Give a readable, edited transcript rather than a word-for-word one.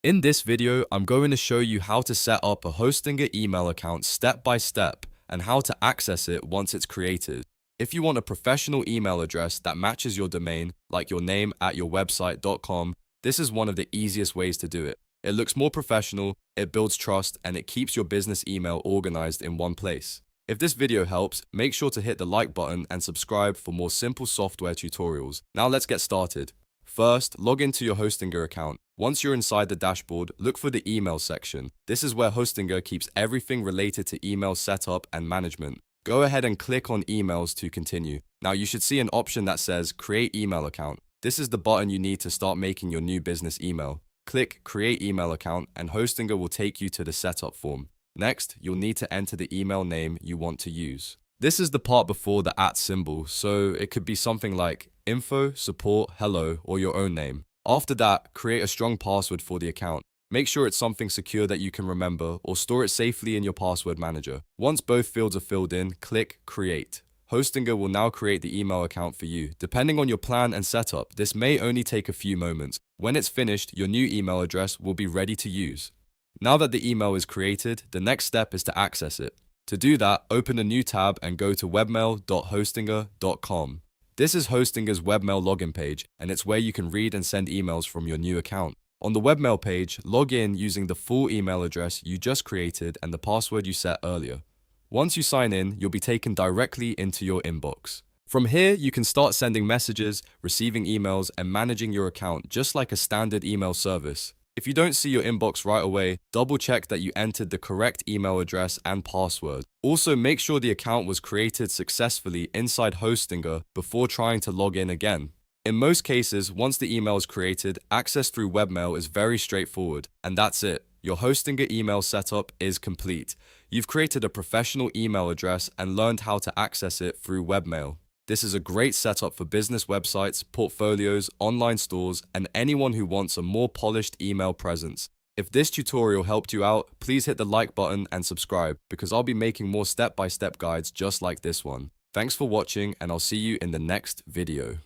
In this video, I'm going to show you how to set up a Hostinger email account step by step and how to access it once it's created. If you want a professional email address that matches your domain, like your name at yourwebsite.com, this is one of the easiest ways to do it. It looks more professional, it builds trust, and it keeps your business email organized in one place. If this video helps, make sure to hit the like button and subscribe for more simple software tutorials. Now let's get started. First, log into your Hostinger account. Once you're inside the dashboard, look for the email section. This is where Hostinger keeps everything related to email setup and management. Go ahead and click on emails to continue. Now you should see an option that says create email account. This is the button you need to start making your new business email. Click create email account and Hostinger will take you to the setup form. Next, you'll need to enter the email name you want to use. This is the part before the @ symbol, so it could be something like info, support, hello, or your own name. After that, create a strong password for the account. Make sure it's something secure that you can remember or store it safely in your password manager. Once both fields are filled in, click create. Hostinger will now create the email account for you. Depending on your plan and setup, this may only take a few moments. When it's finished, your new email address will be ready to use. Now that the email is created, the next step is to access it. To do that, open a new tab and go to webmail.hostinger.com. This is Hostinger's Webmail login page, and it's where you can read and send emails from your new account. On the Webmail page, log in using the full email address you just created and the password you set earlier. Once you sign in, you'll be taken directly into your inbox. From here, you can start sending messages, receiving emails, and managing your account just like a standard email service. If you don't see your inbox right away, double check that you entered the correct email address and password. Also, make sure the account was created successfully inside Hostinger before trying to log in again. In most cases, once the email is created, access through Webmail is very straightforward, and that's it. Your Hostinger email setup is complete. You've created a professional email address and learned how to access it through Webmail. This is a great setup for business websites, portfolios, online stores, and anyone who wants a more polished email presence. If this tutorial helped you out, please hit the like button and subscribe because I'll be making more step-by-step guides just like this one. Thanks for watching, and I'll see you in the next video.